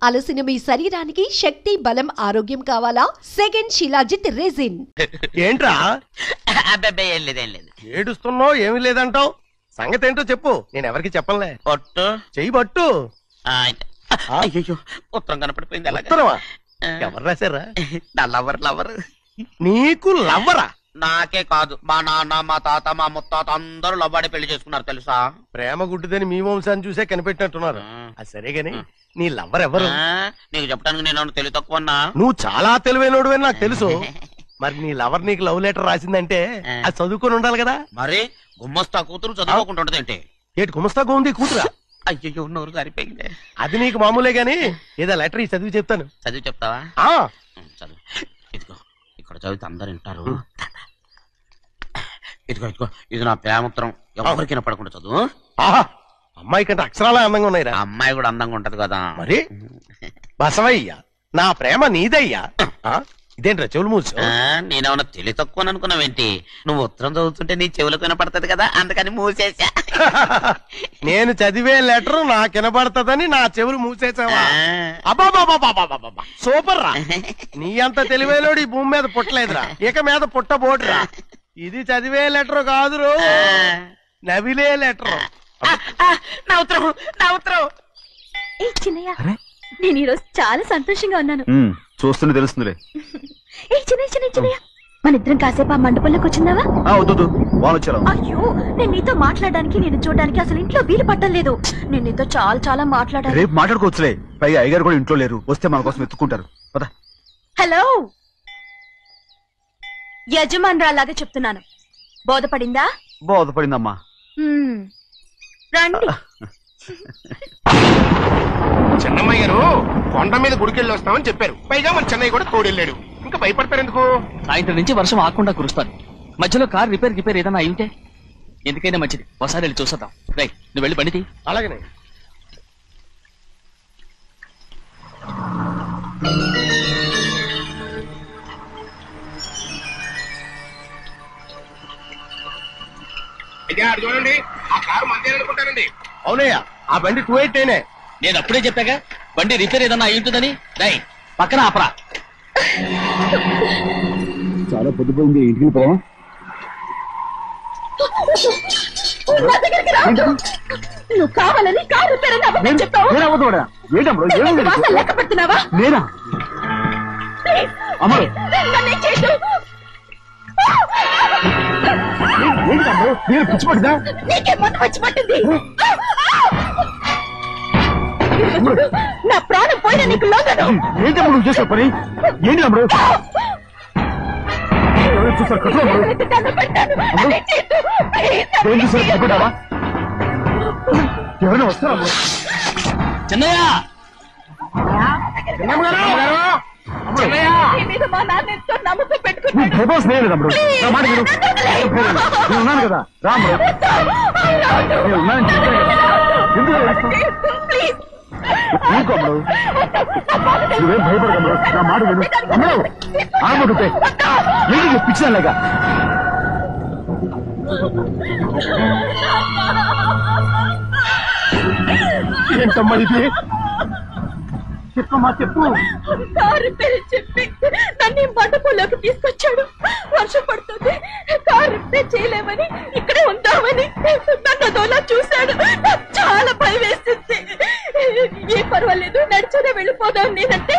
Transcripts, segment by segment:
అలసిన మీ శరీరానికి శక్తి, బలం, ఆరోగ్యం కావాలా? Second shilajit resin. ఏంట్రా ఏం లేదు. ఏడుస్తున్నావు? ఏమీ లేదంటావు. సంగతి ఏంటో చెప్పు, నేను ఎవరికి చెప్పనులే. పట్టు చెయ్యి పట్టు. అయ్యో ఉత్తరం కనపడిపోయింది. ఉత్తరమా? ఎవరు రాశారా? నా లవర్. నీకు లవ్వరా? నాకే కాదు, మా నాన్న, మా తాత, మా ముత్తాత అందరూ లవ్వాడి పెళ్లి చేసుకున్నారు తెలుసా. ప్రేమ గుడ్డిదని మీ వంశాన్ని చూసే కనిపెట్టినట్టున్నారు. అది సరే గాని నీ లవ్వర్ ఎవరు? నీకు చెప్పడానికి నేను తెలివి తక్కువన్నా? నువ్వు చాలా తెలివైనోడువని నాకు తెలుసు. మరి నీ లవర్ నీకు లవ్ లెటర్ రాసిందంటే అది చదువుకొని ఉండాలి కదా. మరి గుమ్మస్తా కూతురు చదువుకోకుండా ఉంటదేంటి? ఏటి గుమస్తా గోంది కూతురా? అయ్యో నోరు సరిపోయింది. అది నీకు మామూలే గాని ఏదో లెటర్ ఈ చదివి చెప్తాను. చదివి చెప్తావా? చదువు. ఇదిగో ఇక్కడ చదివితే అందరు వింటారు. ఇదిగో ఇది నా ప్రేమోత్తరం, ఎవరికి వినపడకుండా చదువు. అమ్మాయి కంటే అక్షరాలే అందంగా ఉన్నాయి. అమ్మాయి కూడా అందంగా ఉంటది కదా. మరి బసవయ్యా, నా ప్రేమ నీదయ్యా. ఇదేంట్రా చెవులు మూసు? నేనేమన్నా తెలివి తక్కువ అనుకున్నావేంటి? నువ్వు ఉత్తరం చదువుతుంటే నీ చెవులకు వినపడుతుంది కదా, అందుకని మూసేసా. నేను చదివే లెటర్ నాకు వినపడుతుందని నా చెవులు మూసేసావా? అబ్బాబాబాబాబాబాబా, సూపర్ రా. నీ అంత తెలివేలోడు ఈ భూమి మీద పుట్టలేదురా, ఇక మీద పుట్టబోటురా. ఇది చదివే లెటర్ కాదురు, నవిలే లెటర్. నా ఉత్తరం. ఏ చిన్నయ్య, నేను ఈరోజు చాలా సంతోషంగా ఉన్నాను. చూస్తుంటే తెలుస్తుందిలే. ఏ చిన్నయ్య, మన ఇద్దరం కాసేపు ఆ మండపంలోకి వచ్చిందావా? అయ్యో, నేను నీతో మాట్లాడడానికి, నేను చూడడానికి అసలు ఇంట్లో వీలు పట్టలేదు. నేను నీతో చాలా మాట్లాడాలి. రేపు మాట్లాడుకోవచ్చులే, పైగా అయ్యగారు కూడా ఇంట్లో లేరు, వస్తే మన కోసం ఎత్తుకుంటారు. హలో, యజమానురాలాగా చెప్తున్నాను, బోధపడిందా? బోధపడిందమ్మా. రండి. చెన్నమ్మ గారు కొండ మీద గుడికెళ్ళి వస్తామని చెప్పారు. పైగా మన చెన్నయ్య కూడా తోడెళ్ళాడు. ఇంకా భయపడతారు ఎందుకు? సాయంత్రం నుంచి వర్షం ఆకుండా కురుస్తాను. మధ్యలో కార్ రిపేర్ ఏదైనా అయింటే ఎందుకైనా మంచిది, ఒకసారి వెళ్ళి చూసేద్దాం. రైట్, నువ్వు వెళ్ళి బండి. అలాగనే. చూడండి, ఆ కారు మందే అనుకుంటానండి. అవునయ్యా, ఆ బండి 288. నేను అప్పుడే చెప్పాగా బండి రిపేర్ ఏదన్నా అయి ఉంటుందని. రైట్, పక్కన ఆపరా. చాలా పొద్దుపోయింది, ఇంటికి పో. నువ్వు కావాలని కారు రిపేర్ అని అబద్ధం చెప్పావు. లెక్క పెడుతున్నావా? నేనా? అమ్మడు పిచ్చి పట్టిందా? నీకే మొన్న వచ్చి పట్టింది. నా ప్రాణం పోయిన నీకు లోగను. ఏంటమ్మా నువ్వు చేసే పని? ఏంటి అమ్మడు? చూసారు కట్టుకుంటావా? ఎవరైనా వస్తారా? చిన్నయ్య, మా నాన్న ఎంతో నమ్మకం పెట్టుకున్నాడు. ఉన్నాను కదా, రామ్మడు. ఇంకొమ్మడు నువ్వేం భయపడదు, నా మాట విను. అమ్మడు ఆడబడుతే ఏంటి పిచ్చిదాలేగా? ఏంటమ్మా ఇది? చెప్పమ్మా, చెప్పు. కారు పేరు చెప్పి నన్ను మండపంలోకి తీసుకొచ్చాడు. వర్షం పడుతుంది, కారు రిపేర్ చేయలేమని, ఇక్కడే ఉందామని నన్ను అదోలా చూశాడు. నాకు చాలా భయం వేసింది. ఏ పర్వాలేదు, నడిచేదే వెళ్ళిపోదాం నేనంటే,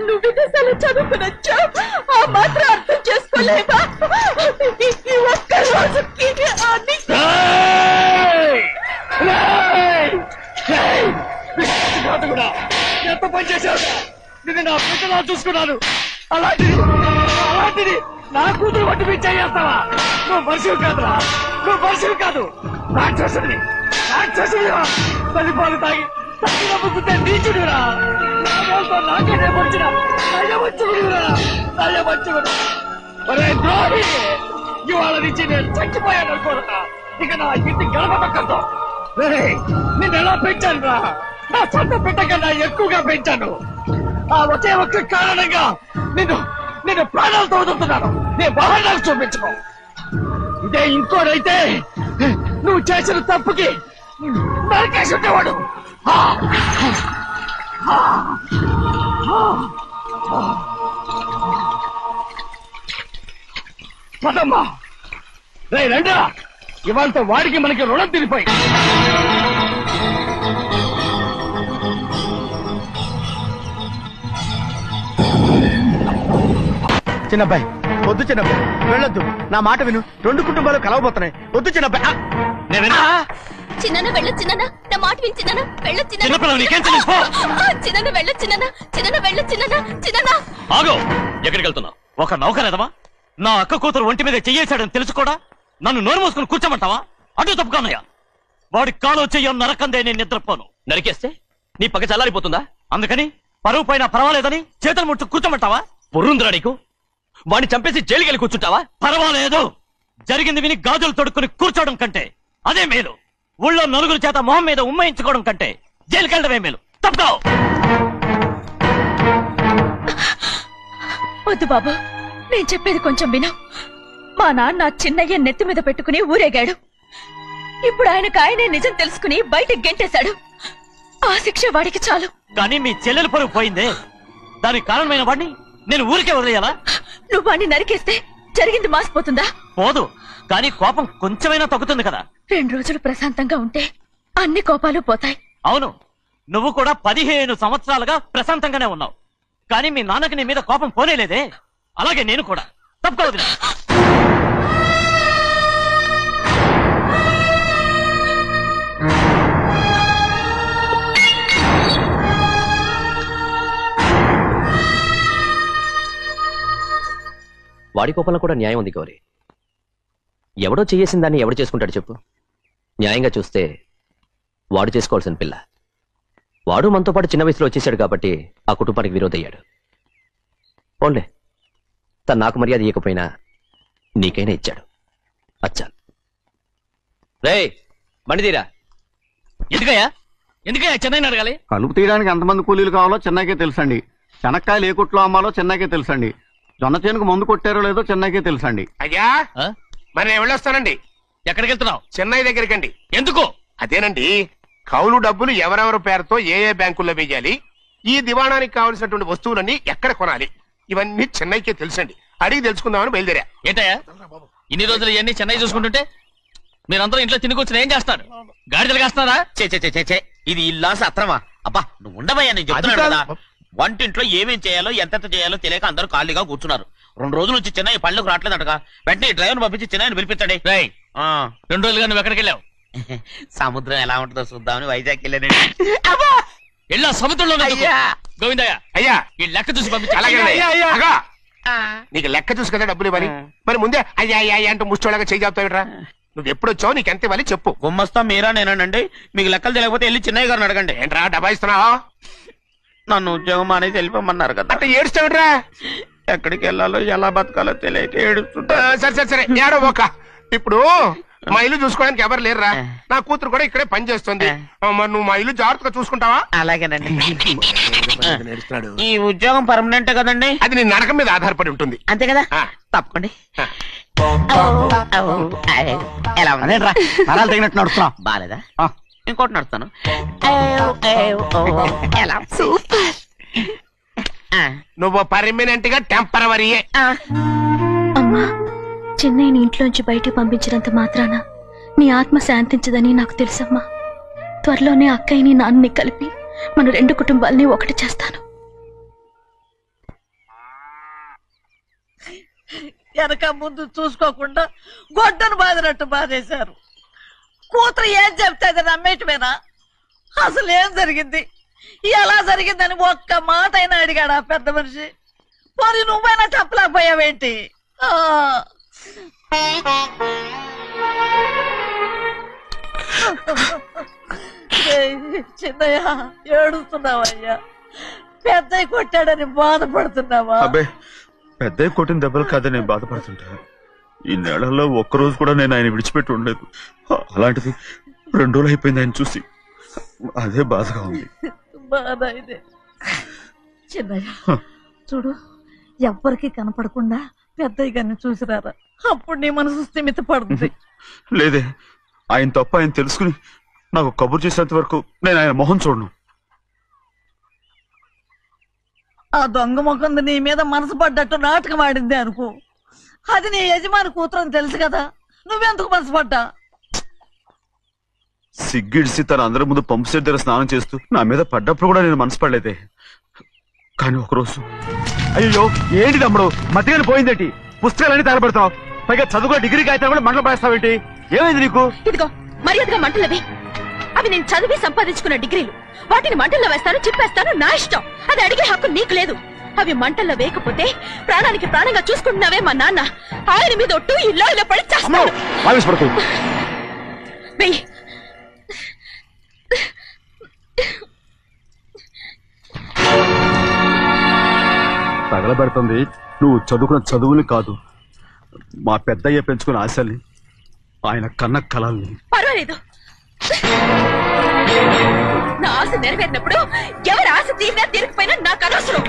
నువ్వు విదేశాలు చదువుకుని వచ్చావు, ఆ మాత్రం అర్థం చేసుకోలేవా? ఈ ఒక్క రోజుకి ఎంత పని చేశావు? నేను నా పిల్లలా చూసుకున్నాను. అలాంటిది నా కూతురు పట్టి పిచ్చేస్తావా? నువ్వు మనిషివి కాదురా, నువ్వు మనిషివి కాదు, రాక్షసుడివి. తల్లిపాలు తాగి నమ్ముకుంటే నీచుడురా. నాకే వచ్చిన నయవచ్చుడురా. ఒరే ద్రోహి, ఇవాళ నుంచి నేను చచ్చిపోయాను అనుకోరా. ఇక నా ఇంటి గడప పక్కతో నిన్ను ఎలా పెంచాను రా? నా సొంత బిడ్డ కన్నా ఎక్కువగా పెంచాను. ఆ ఒకే ఒక్క కారణంగా నేను ప్రాణాలతో వదులుతున్నాను. నేను బహానాలు చూపించుకో. ఇదే ఇంకోడైతే నువ్వు చేసిన తప్పుకి నరకేసి ఉండేవాడు. పదమ్మా రండి, ఇవాళతో వాడికి మనకి రుణం తిరిగిపోయి. చిన్నబ్బాయి వద్దు, చిన్నబ్బాయి వెళ్ళొద్దు, నా మాట విను. 2 కుటుంబాలు కలవబోతున్నాయి. వద్దు చిన్నబ్బాయి. చిన్న వెళ్ళొచ్చినా నా మాట విని చిన్న వెళ్ళొచ్చినా చిన్న వెళ్ళొచ్చినా చిన్న ఆగో, ఎక్కడికి వెళ్తున్నావు? ఒక నౌకరేదమా నా అక్క కూతురు ఒంటి మీద చెయ్యేశాడని తెలుసుకోడా నన్ను నోరు మూసుకుని కూర్చోమంటావా? అటు తప్పుకున్నాయా? వాడి కాలో చెయ్యను నరకందే నేను నిద్రపోను. నరికేస్తే నీ పక్క చల్లారిపోతుందా? అందుకని పరువు పైన పర్వాలేదని చేతులు ముట్టు కూర్చోమంటావా? పొర్రుందిరా నీకు? వాడిని చంపేసి జైలుకెళ్ళి కూర్చుంటావా? పర్వాలేదు, జరిగింది విని గాజులు తొడుక్కుని కూర్చోవడం కంటే అదే మేలు. ఊళ్ళో నలుగురు చేత మొహం మీద ఉమ్మయించుకోవడం కంటే జైలుకెళ్ళడమే మేలు. తప్పుకో. వద్దు బాబు, నేను చెప్పేది కొంచెం విను. మా నాన్న చిన్నయ్య నెత్తి మీద పెట్టుకుని ఊరేగాడు. ఇప్పుడు ఆయనకు ఆయనే నిజం తెలుసుకుని బయటకు గెంటేశాడు. ఆ శిక్ష వాడికి చాలు. కానీ మీ చెల్లెలు పరువు పోయిందే, దానికి కారణమైన వాడిని నేను ఊరికే వదిలేయాలా? నువ్వు వాడిని నరికేస్తే జరిగింది మాసిపోతుందా? పోదు, కానీ కోపం కొంచెమైనా తగ్గుతుంది కదా. 2 రోజులు ప్రశాంతంగా ఉంటే అన్ని కోపాలు పోతాయి. అవును, నువ్వు కూడా 15 సంవత్సరాలుగా ప్రశాంతంగానే ఉన్నావు. కానీ మీ నాన్నకి నీ మీద కోపం పోనేలేదే. అలాగే నేను కూడా. తప్పుకోవద్దు. వాడి కోపంలో కూడా న్యాయం ఉంది గౌరీ. ఎవడో చేసిన దాన్ని ఎవడు చేసుకుంటాడు చెప్పు? న్యాయంగా చూస్తే వాడు చేసుకోవాల్సిన పిల్ల. వాడు మనతో పాటు చిన్న వయసులో వచ్చేసాడు కాబట్టి ఆ కుటుంబానికి విరోధయ్యాడు. ఓన్లే, తను నాకు మర్యాద ఇవ్వకపోయినా నీకైనా ఇచ్చాడు. అచ్చా రే బండిదీరా. ఎందుకయ్యా చెన్నైని అడగాలి? కలుపు తీయడానికి ఎంతమంది కూలీలు కావాలో చెన్నైకే తెలుసండి. శనక్కాయలు ఏ కొట్లో అమ్మాలో చెన్నైకే తెలుసండి. జొన్న చేనుకు మందు కొట్టారో లేదో చెన్నైకే తెలుసండి. అయ్యా మరి నేను వెళ్ళొస్తానండి. ఎక్కడికి వెళ్తున్నావు? చెన్నై దగ్గరికండి. ఎందుకు? అదేనండి, కౌలు డబ్బులు ఎవరెవరి పేరుతో ఏ బ్యాంకుల్లో వేయాలి, ఈ దివాణానికి కావలసినటువంటి వస్తువులన్నీ ఎక్కడ కొనాలి, ఇవన్నీ చెన్నైకే తెలుసండి. అడిగి తెలుసుకుందామని బయలుదేరా. ఏంటయ్యా ఇన్ని రోజులు ఇవన్నీ చెన్నై చూసుకుంటుంటే మీరందరూ ఇంట్లో తిని కూర్చొని ఏం చేస్తారు? గాడిదలు కాస్తున్నారా? చే ఇది ఇల్లా సత్రమా? అబ్బా నువ్వు ఉండబోయా, నేను చెప్తున్నాను కదా. వంటింట్లో ఏమేం చేయాలో ఎంతెంత చేయాలో తెలియక అందరూ ఖాళీగా కూర్చున్నారు. 2 రోజుల నుంచి చెన్నై పళ్ళకు రావట్లేదటగా. వెంటనే డ్రైవర్ పంపించి చెన్నైని పిలిపించండి. 2 రోజులుగా నువ్వు ఎక్కడికి వెళ్ళావు? సముద్రం ఎలా ఉంటుందో చూద్దామని వైజాగ్ వెళ్ళానండి. వెళ్ళా సముద్రంలో గోవిందయ్య అయ్యా ఈ లెక్క చూసి పంపించి. నీకు లెక్క చూసి కదా డబ్బులు ఇవ్వాలి. మరి ముందే అయ్యా అయ్యా అంటూ ముష్టోళ్ళగా చేయి చెప్తావిట్రా. నువ్వు ఎప్పుడు వచ్చావు, నీకు ఎంత ఇవ్వాలి చెప్పు. గుమ్మస్తా మీరా నేనండి. మీకు లెక్కలు తెలియకపోతే వెళ్ళి చిన్నయ్య గారిని అడగండి. ఏంట్రా డబ్బా ఇస్తున్నావా? నన్ను ఉద్యోగం అనేది వెళ్ళిపోమన్నారు కదా. అంటే ఏడుస్తావిట్రా. ఎక్కడికి వెళ్ళాలో ఎలా బతకాలో తెలియక ఏడుస్తుంటా. సరే ఏడో ఒక. ఇప్పుడు మా ఇల్లు చూసుకోవడానికి ఎవరు లేరురా. నా కూతురు కూడా ఇక్కడే పని చేస్తుంది. మరి నువ్వు మా ఇల్లు జాగ్రత్తగా చూసుకుంటావా? అలాగేనండి. ఈ ఉద్యోగం పర్మనెంట్ కదండి? అది నీ నరకం మీద ఆధారపడి ఉంటుంది. అంతే కదా. తప్పకండి. ఎలా అదేంట్రా నరాలు తగినట్టు నడుస్తున్నావు? బాలేదా? ఇంకోటి నడుస్తాను. నువ్వు పర్మనెంట్ గా టెంపరవరీయే. అమ్మా, చెన్నైని ఇంట్లోంచి బయటికి పంపించినంత మాత్రాన నీ ఆత్మ శాంతించదని నాకు తెలుసమ్మా. త్వరలోనే అక్కయ్యని నాన్నని కలిపి మన 2 కుటుంబాలని ఒకటి చేస్తాను. వెనక ముందు చూసుకోకుండా గొడ్డను బాదినట్టు బాధేశారు. కూతురు ఏం చెప్తే అది నమ్మేటమేనా? అసలు ఏం జరిగింది, ఎలా జరిగిందని ఒక్క మాట అయినా అడిగాడు ఆ పెద్ద మనిషి. మరి నువ్వైనా చెప్పలేకపోయావేంటి? చిన్నయ్య ఏడుస్తున్నావయ్యా? పెద్దయ్య కొట్టాడని బాధపడుతున్నావా? అబ్బే, పెద్దయ్య కొట్టిన దెబ్బలు కాదని నేను బాధపడుతుంటా. ఈ నెలలో ఒక్కరోజు కూడా నేను ఆయన విడిచిపెట్టి ఉండలేదు. అలాంటిది 2 రోజులు అయిపోయింది ఆయన చూసి. అదే బాధగా ఉంది. బాధ ఇదే. చిన్నయ్య చూడు, ఎవ్వరికి కనపడకుండా పెద్దయ్య గారిని చూసిరారా, అప్పుడు నీ మనసు స్థిమిత పడుతుంది. లేదే, ఆయన తప్ప ఆయన తెలుసుకుని నాకు కబురు చేసేంత వరకు నేను ఆయన మొహం చూడను. ఆ దొంగ ముఖంది నీ మీద మనసు పడ్డట్టు నాటకం ఆడింది అనుకో, అది నీ యజమాని కూతురు అని తెలుసు కదా, నువ్వెందుకు మనసు పడ్డా? సిగ్గిడిసి తన అందరి ముందు పంపు సెట్ దగ్గర స్నానం చేస్తూ నా మీద పడ్డప్పుడు కూడా నేను మనసు పడలేదే. కానీ ఒకరోజు అయ్యో ఏంటి తమ్ముడు మధ్యగానే పోయిందేంటి? పుస్తకాలన్నీ తగలబెడతావు, పైగా చదువుకో డిగ్రీ కాగితాలు కూడా మంటలు పడేస్తావేంటి? ఏమైంది నీకు? ఇదిగో మర్యాదగా మంటలవి. అవి నేను చదివి సంపాదించుకున్న డిగ్రీలు. వాటిని మంటల్లో వేస్తాను, చిప్పేస్తాను, నా ఇష్టం. అది అడిగే హక్కు నీకు లేదు. అవి మంటల్లో వేయకపోతే ప్రాణానికి ప్రాణంగా చూసుకుంటున్నావే మా నాన్న. ఆయన మీద ఒట్టు ఇల్లో ఇలా పడి చేస్తాను. తగలబెడుతుంది నువ్వు చదువుకున్న చదువుని కాదు, మా పెద్దయ్య పెంచుకున్న ఆశల్ని, ఆయన కన్న కళల్ని. పర్వాలేదు, నా ఆశ నెరవేరినప్పుడు ఎవరి ఆశ తీరినా తీరకపోయినా నాకు అనవసరం.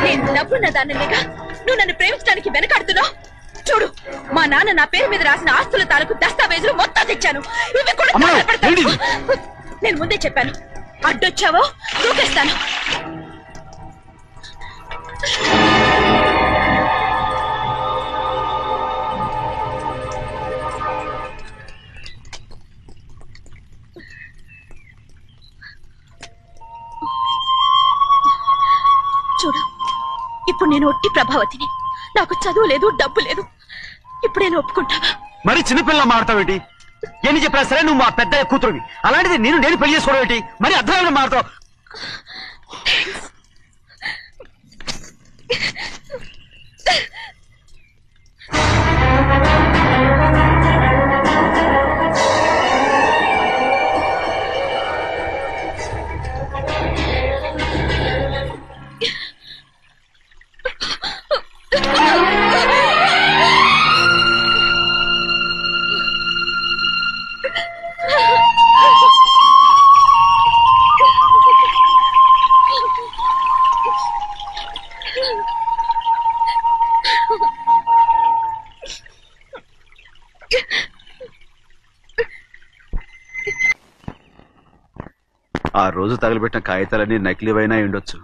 నేను డబ్బున్న దానిగా నువ్వు నన్ను ప్రేమించడానికి వెనకాడుతున్నావు. చూడు, మా నాన్న నా పేరు మీద రాసిన ఆస్తుల తాలూకు దస్తావేజులు మొత్తం తెచ్చాను. ఇవి కూడా నేను ముందే చెప్పాను, అడ్డొచ్చావో దూకేస్తాను. చూడు, ఇప్పుడు నేను ఒట్టి ప్రభావతిని. నాకు చదువు లేదు, డబ్బు లేదు. ఇప్పుడేను ఒప్పుకుంటావా? మరి చిన్నపిల్ల మాడతావేంటి? ఎన్ని చెప్పినా సరే నువ్వు మా పెద్ద కూతురువి. అలాంటిది నేను పెళ్లి చేసుకోవడం ఏంటి? మరి అర్థమైన మాడతావు. ఆ రోజు తగలబెట్టిన కాగితాలన్నీ నకిలీవైనా ఉండొచ్చు.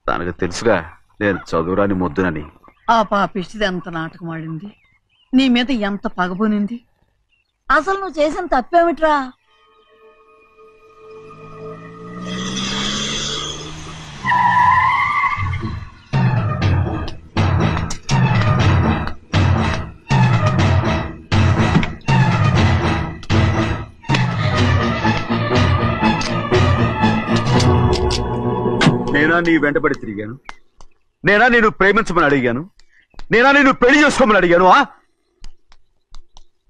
తనకు తెలుసుగా నేను చదువురాని మొద్దునని. ఆ పాపిష్టిది ఎంత నాటకం ఆడింది, నీ మీద ఎంత పగబోనింది. అసలు నువ్వు చేసిన తప్పేమిట్రా? నేనా నీ వెంటబడి తిరిగాను? నేనా నేను ప్రేమించమని అడిగాను? నేనా నేను పెళ్లి చేసుకోమని అడిగాను?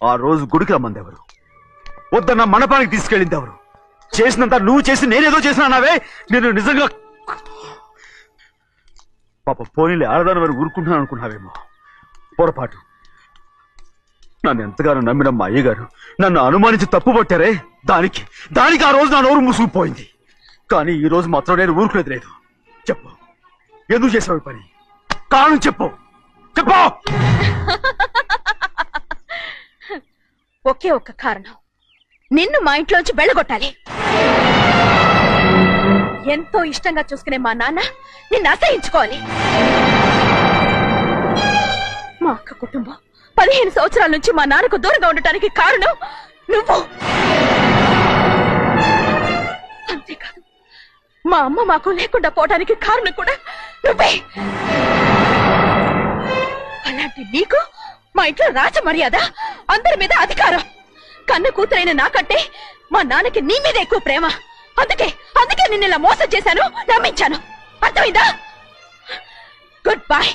ఆ రోజు గుడికి రమ్మంది ఎవరు? వద్దన్న మండపానికి తీసుకెళ్ళింది ఎవరు? చేసినంత నువ్వు చేసి నేనేదో చేసినావే. నేను నిజంగా పాప పోనీలే ఆడదాని వారు ఊరుకుంటున్నాను అనుకున్నావేమో. పొరపాటు. నన్ను ఎంతగానో నమ్మిన మా అయ్యగారు నన్ను అనుమానించి తప్పు పట్టారే, దానికి ఆ రోజు నా నోరు మూసుకుపోయింది. కానీ ఈ రోజు మాత్రం నేను ఊరుకునేది లేదు. చెప్పు, ఎందుకు చేసావు పని? కారణం చెప్పు. ఒకే ఒక్క కారణం, నిన్ను మా ఇంట్లోంచి వెళ్ళగొట్టాలి. ఎంతో ఇష్టంగా చూసుకునే మా నాన్న నిన్ను అసహించుకోవాలి. మా అక్క కుటుంబం 15 సంవత్సరాల నుంచి మా నాన్నకు దూరంగా ఉండటానికి కారణం నువ్వు. అంతేకాదు, మా అమ్మ మాకు లేకుండా పోవడానికి కారణం కూడా నువ్వే. అలాంటి నీకు మా ఇంట్లో రాజ మర్యాద, అందరి మీద అధికారం. కన్న కూతురైన నాకంటే మా నాన్నకి నీ మీద ఎక్కువ ప్రేమ. అందుకే నిన్ను ఇలా మోసం చేశాను, నమ్మించాను. అర్థమైందా? Good bye.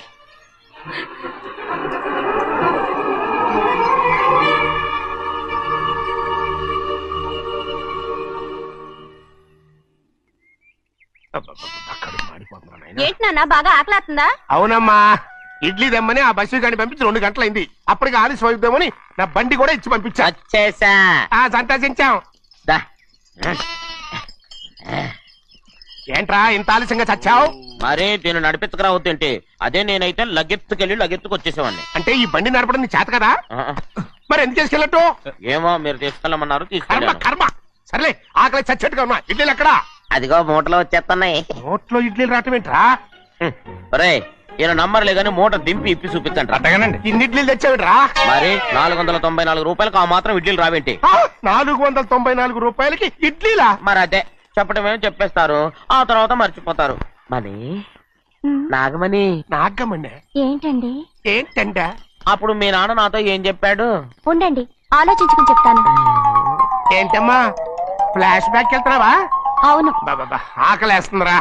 ఏంటి నాన్న బాగా ఆకలాతుందా? అవునమ్మా, ఇడ్లీ దమ్మని ఆ బస్సు గాని పంపించి 2 గంటలైంది. అప్పటికి ఆలస్యం అవుతామని నా బండి కూడా ఇచ్చి పంపించా. సంతోషించాం. ఏంట్రా ఇంత ఆలస్యంగా చచ్చావు? మరే దీన్ని నడిపెత్తుకురావద్దేంటి? అదే నేనైతే లగెత్తుకెళ్ళి లగెత్తుకు వచ్చేసేవాడిని. అంటే ఈ బండి నడపడం నీ చేత కదా? మరి ఎందుకు చేసుకెళ్ళట్టు? ఏమో మీరు తీసుకెళ్ళమన్నారు, కర్మ. సర్లే, ఆకలి చచ్చేట్టుగా ఉన్నా. ఇడ్లీలు ఎక్కడా? అదిగో మూటలో వచ్చేస్తున్నాయి. నోట్లో ఇడ్లీలు రావటం ఏంట్రా? ఒరే ఈయన నంబర్లే గానీ మూట దింపి ఇప్పి చూపించండి. అట్టగానండి. ఇన్ని ఇడ్లీలు తెచ్చావిడ్రా? మరి 494 రూపాయలకు ఆ మాత్రం ఇడ్లీలు రావేంటి? 494 రూపాయలకి ఇడ్లీలా? మరి అదే చెప్పడమేమో చెప్పేస్తారు, ఆ తర్వాత మర్చిపోతారు. మనీ నాగమణి నాగమణి ఏంటండి? ఏంటంట? అప్పుడు మీ నాన్న నాతో ఏం చెప్పాడు? ఉండండి ఆలోచించుకుని చెప్తాను. ఏంటమ్మా ఫ్లాష్ బ్యాక్ వెళ్తున్నావా? అవును. బాబా ఆకలేస్తుందిరా.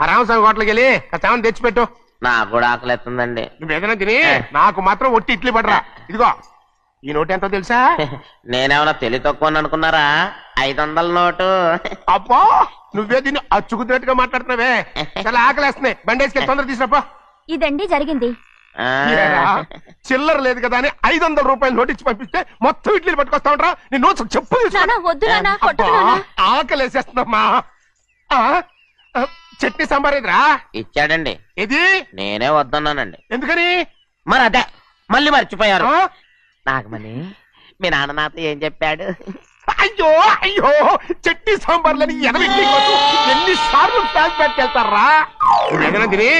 రామస్వామి హోటల్కి వెళ్ళి కచ్చామని తెచ్చిపెట్టు. నాకు కూడా ఆకలిస్తుందండి. నువ్వేదైనా తిని నాకు మాత్రం ఒట్టి ఇడ్లీ పడరా. ఇదిగో ఈ నోటు ఎంతో తెలుసా? నేనేమన్నా తెలివి తక్కువ అనుకున్నారా? 500 నోటు. అబ్బా నువ్వే దీన్ని అచ్చుకుతున్నట్టుగా మాట్లాడుతున్నావే. చాలా ఆకలేస్తున్నాయి. బండేసుకెళ్ళి తొందర తీసినప్పా. ఇదండి జరిగింది. చిల్లర లేదు కదా అని 500 రూపాయలు నోటిచ్చి పంపిస్తే మొత్తం ఇడ్లీలు పట్టుకొస్తా ఉంటా. నీ నోట్స్ చెప్పు. ఆకలేసేస్తుందమ్మా. చట్నీ సాంబార్ ఏదిరా? ఇచ్చాడండి. ఇది నేనే వద్దన్నానండి. ఎందుకని? మరి అదే మళ్ళీ మర్చిపోయారు. నాగమణి మీ నాన్న నాతో ఏం చెప్పాడు? అయ్యో అయ్యో చట్నీ సాంబార్లని ఎన్ని సార్లు ప్యాక్ పెట్టుకెళ్తారా? తిని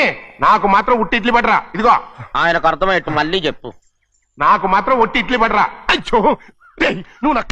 నాకు మాత్రం ఉట్టి ఇడ్లీ పడరా. ఇదిగో ఆయనకు అర్థమయ్యట్టు మళ్ళీ చెప్పు. నాకు మాత్రం ఒట్టి ఇడ్లీ పడరా. అయ్యో నువ్వు నా